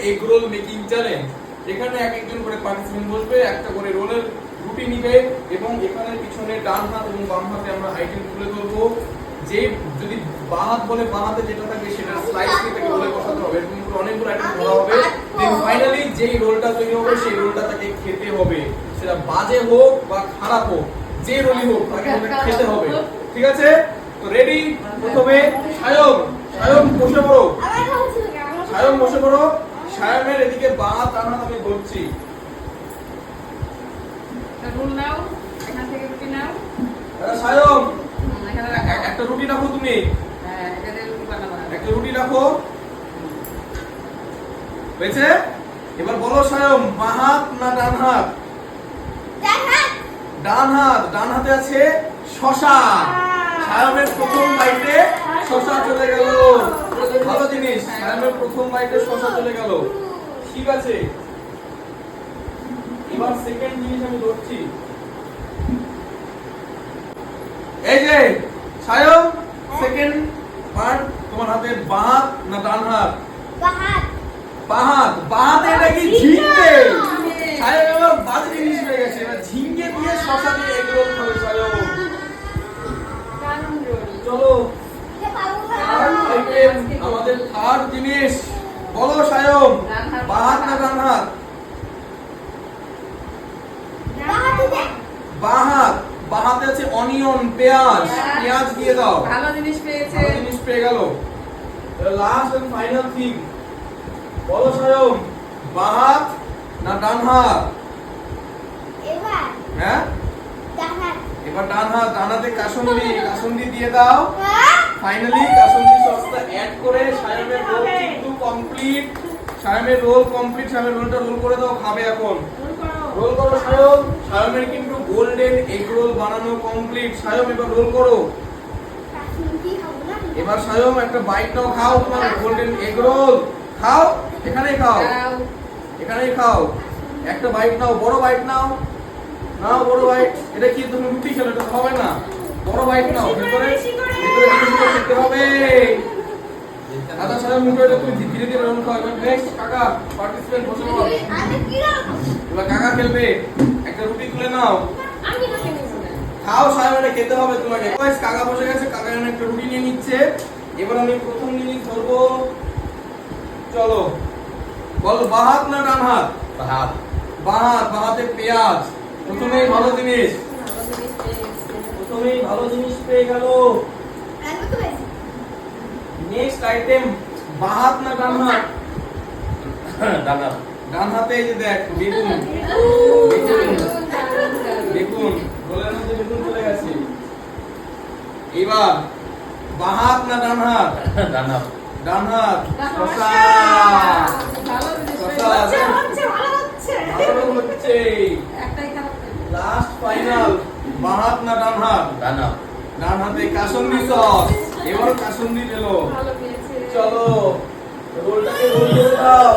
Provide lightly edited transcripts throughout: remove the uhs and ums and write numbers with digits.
Egg roll making challenge. এখানে এক একজন করে পার্টিসিপেন্ট বসবে, একটা করে রোলের রুটি নিবে এবং এখানে পিছনে ডান হাত এবং বাম হাতে আমরা আইটেম তুলে ধরবো। যে যদি বাঁ হাত বলে বাঁ হাতে যেটা থাকে সেটা স্লাইস দিয়ে তাকে রোলে বসাতে হবে। এরকম করে অনেকগুলো আইটেম ধরা হবে। দেন ফাইনালি যেই রোলটা তৈরি হবে সেই রোলটা তাকে খেতে হবে। সেটা বাজে হোক বা খারাপ হোক, যে রোলই হোক তাকে খেতে হবে। ঠিক আছে? তো রেডি? প্রথমে সায়ম বসে পড়ো। সায়ম বসে পড়ো। সায়মের এদিকে বাঁ হাত ডান হাত আমি ধরছি। রুল নাও, এখান থেকে রুটি নাও। সায়ম একটা রুটি রাখো তুমি। হ্যাঁ, এখানে রুটি বানাবো। একটা রুটি রাখো। হয়েছে? এবার বলো সায়ম, বাঁ হাত না ডান হাত? ডান হাত। ডান হাতে আছে শসা। সায়মের প্রথম বাইটে শসা চলে গেল। ভালো জিনিস, সায়মের প্রথম বাইটে শসা চলে গেল। ঠিক আছে, এবার সেকেন্ড জিনিস আমি ধরছি। এই যে সায়ম, সেকেন্ড পার্ট তোমার হাতে বাঁ হাত না ডান হাত? বাঁ হাত। বাঁ হাতে এটা কি ঝিঙ্গে? সায়ম এবার বাজে জিনিস হয়ে গেছে। এবার ঝিঙ্গে দিয়ে শসা দিয়ে এগ রোল খাবে সায়ম। চলো আমাদের থার্ড জিনিস, বলো সায়ম, বাঁ হাত না ডান হাত? বাঁ হাত। বাঁ হাতে আছে অনিয়ন, পেঁয়াজ। পেঁয়াজ দিয়ে দাও। ভালো জিনিস পেয়েছে। ভালো জিনিস পেয়ে গেল। লাস্ট এন্ড ফাইনাল থিং, বলো সায়ম, বাঁ হাত না ডান হাত? হ্যাঁ, এবার ডান হাত। ডান হাতে কাসুন্দি দিয়ে দাও। ফাইনালি কাসুন্দি সসটা অ্যাড করে সায়মের রোল কিন্তু কমপ্লিট। সায়মের রোল কমপ্লিট। সায়মের রোলটা রোল করে দাও, খাবে এখন। রোল করো সায়ম। সায়মের কিন্তু গোল্ডেন এগ রোল বানানো কমপ্লিট। সায়ম এবার রোল করো। এবার সায়ম একটা বাইট নাও, খাও তোমার গোল্ডেন এগ রোল। খাও, এখানেই খাও, এখানেই খাও। একটা বাইট নাও, বড় বাইট নাও। নাও বড় বাইট। এটা কি তুমি রুটি খেলো? এটা হবে না। বড় বাইট নাও। ভিতরে জিনিসগুলো খেতে হবে। দাদা সাহেব মুখে তুমি ধীরে ধীরে রোল খাও। এবার নেক্সট কাকা পার্টিসিপেন্ট বসে পড়ো। এবার কাকা খেলবে। একটা রুটি তুলে নাও। খাও সাহেব, এটা খেতে হবে তোমাকে। কাকা বসে গেছে, কাকা এখানে একটা রুটি নিয়ে নিচ্ছে। এবার আমি প্রথম জিনিস ধরবো। চলো বলো, বাঁ হাত না ডান হাত? বাঁ হাত। বাঁ হাত। বাঁ হাতে পেঁয়াজ। প্রথমেই ভালো জিনিস। প্রথমেই ভালো জিনিস পেয়ে গেল। নেক্সট আইটেম, বাঁ হাত না ডান হাত? ডান হাত। ডান হাতে এই যে দেখ, বেগুন। বেগুন গোলের মধ্যে বেগুন চলে গেছে। এবার বাঁ হাত না ডান হাত? ডান হাত। ডান হাত। শসা। ভালো হচ্ছে। লাস্ট ফাইনাল, বাঁ হাত না ডান হাত? ডান হাত। ডান হাতে কাসুন্দি সস। এবার কাসুন্দি দিলো। চলো রোলটাকে রোল করে দাও।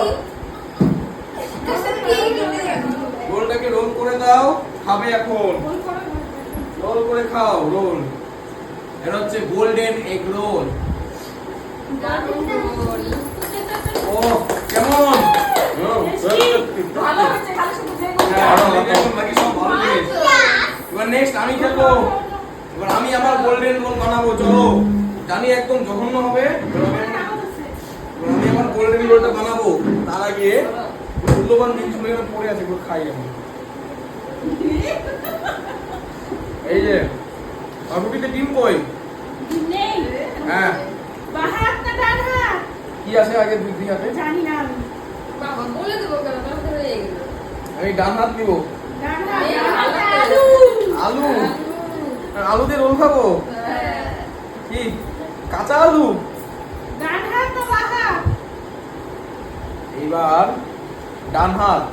রোলটাকে রোল করে দাও, খাবে এখন। রোল করে খাও রোল। এটা হচ্ছে গোল্ডেন এগ রোল। ও কেমন? ভালো হয়েছে, খালি শুধু বাকি সব ভালো জিনিস। এবার নেক্সট আমি খেলবো। এবার আমি আমার গোল্ডেন রোল বানাবো। চলো, জানি একদম জঘন্য হবে। আমি আমার গোল্ডেন রোলটা বানাবো। তার আগে মূল্যবান জিনিসগুলো এখানে পড়ে আছে, এগুলো খাই আমি। এই যে রুটিতে ডিম কই? হ্যাঁ, কি আছে আগে দুই হাতে? বাবা বলে দেবো কেন, তাহলে হয়ে গেল। আমি ডান হাত দিব। আলু। আলু দিয়ে রোল খাবো? কি কাঁচা আলু? এবার ডান হাত।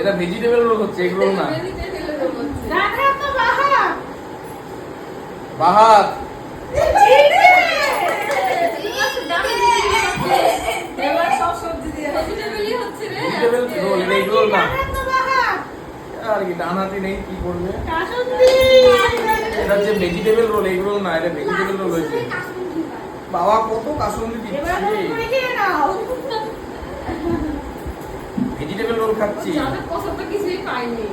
এটা ভেজিটেবল রোল হচ্ছে, এগ রোল না। বাঁ হাত। ভেজিটেবল রোল, এটা এগ রোল না। আর কি ডান হাতে নেই, কি করবে? এটা যে ভেজিটেবল রোল, এগ রোল না, এটা ভেজিটেবল রোল হয়েছে। বাবা কত কাসুন্দি দিচ্ছে, ভেজিটেবল রোল খাচ্ছি। যাদের পছন্দ কিছুই পাইনি।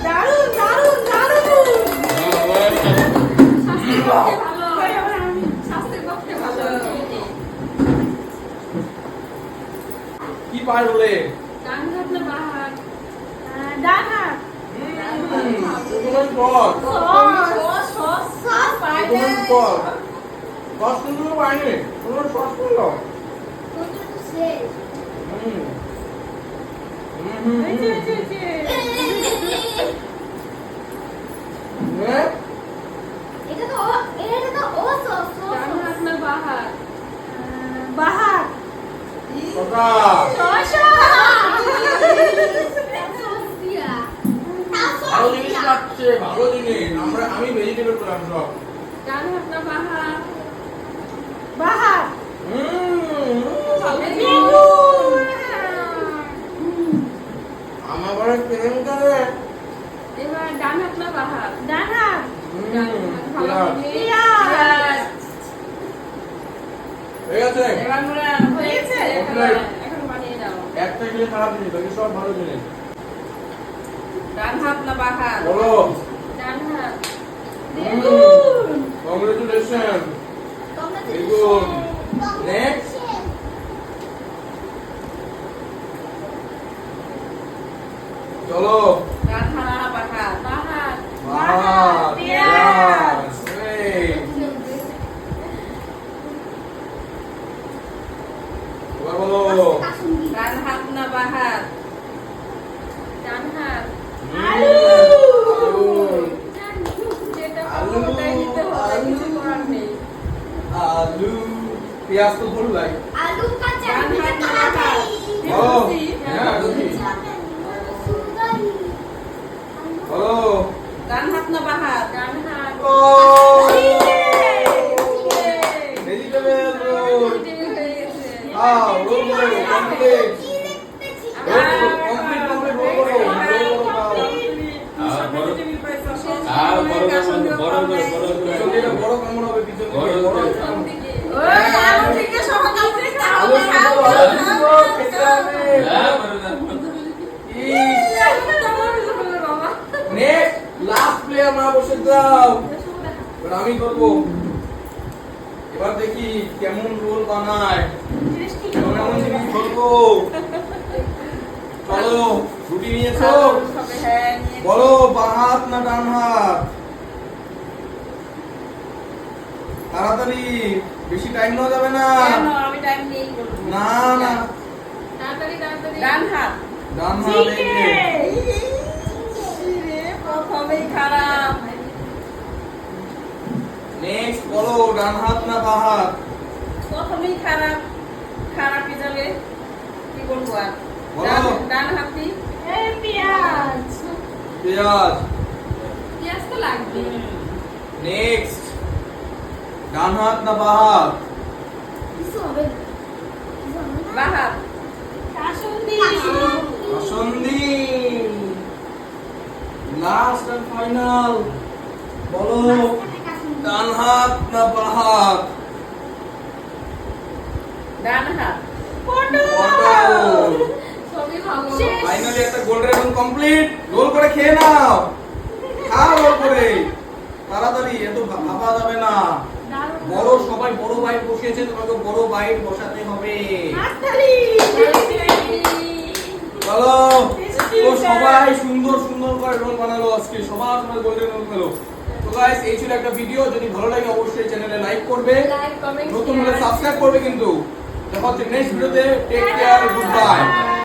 দারুণ দারুণ দারুণ স্বাস্থ্যের পক্ষে ভালো। স্বাস্থ্যের পক্ষে ভালো। কি পায় রোলে? ডান হাত না বাঁ হাত? ডান হাত কোন পর সস পাইলে কোন পর দশ মিনিট পাইনি, কোন সস করলো। ডান হাত না বাঁ হাত? বাহার ভালো জিনিস খাচ্ছে, ভালো জিনিস। আমি ভেজিটেবল করলাম সব। ডান হাত না বাঁ হাত? বাহার আমার ঘরে প্রেম করে। এবার ডান হাত না বাঁ হাত? ডান হাত ডান হাত ভালো জিনিস। পেঁয়াজ। হয়ে গেছে। এবার মোরা হয়েছে। এখন বানিয়ে দাও। একটা খেলে খারাপ জিনিস, বাকি সব ভালো জিনিস। ডান হাত না বাঁ হাত? বলো। ডান হাত। কংগ্রেচুলেশন। বেগুন। নেক্সট। চলো। ডান হাত না বাঁ হাত? বাঁ হাত। ভাত, পেঁয়াজ। এই। এবার বলো। ডান হাত না বাঁ হাত? ডান হাত। আলু। আলু। যেটা আলু, পাবো ওটাই নিতে হবে, আলু। কিছু করার নেই। আলু। পেঁয়াজ তো ভুল লাগে। আলু কাঁচা ডান হাত না বাঁ হাত? ও, হ্যাঁ, বুঝি। বলো। ডান হাত না বাঁ হাত? ডান হাত। ও। Vegetable roll. আও, রোল করো, কমপ্লিট। কমপ্লিট, কমপ্লিট, রোল করো, রোল করো, খাও। বড় করে পিছন দিকে বড় কামড় হবে, পিছন দিকে বড় বড় করে। কামড়। আলু থেকে সকাল থেকে আলু শুধু আলু শুধু খেতে হবে। ইস। নেক্সট, লাস্ট প্লেয়ার মা বসে দাও। এবার আমি করব। এবার দেখি কেমন রোল বানায়, কেমন এমন জিনিস করবো। চলো, রুটি নিয়েছো? বলো, বাঁ হাত না ডান হাত? তাড়াতাড়ি, বেশি টাইম নেওয়া যাবে না। আমি টাইম নেই বলবো। না না, তাড়াতাড়ি তাড়াতাড়ি। ডান হাত। ডান হাত এই যে। প্রথমেই খারাপ। নেক্সট বলো, ডান হাত না বাঁ হাত? প্রথমেই খারাপ। খারাপই যাবে। কি বলবো আর? বলো। ডান হাতি। পেঁয়াজ পেঁয়াজ। পেঁয়াজ তো লাগবে। নেক্সট, ডান হাত না বাঁ হাত? বাঁ হাত। কাসুন্দি আসন্দি। লাস্ট এন্ড ফাইনাল, বলো, ডান হাত না বাঁ হাত? ডান হাত। পটল। সবই ভালো। ফাইনালি একটা গোল রেবন কমপ্লিট। রোল করে খেয়ে নাও, খাও রোল করে। তাড়াতাড়ি, এত ভাবা যাবে না। বড় সবাই বড় বাইট বসিয়েছে, তোমাকে বড় বাইট বসাতে হবে। হাততালি বলো। তো সবাই সুন্দর সুন্দর করে রোল বানালো আজকে, সবার তোমার গোল্ডেন রোল পেলো। তো গাইস, এই ছিল একটা ভিডিও। যদি ভালো লাগে অবশ্যই চ্যানেলে লাইক করবে, লাইক কমেন্ট নতুন হলে সাবস্ক্রাইব করবে কিন্তু। দেখা হচ্ছে নেক্সট ভিডিওতে। Take care, good by.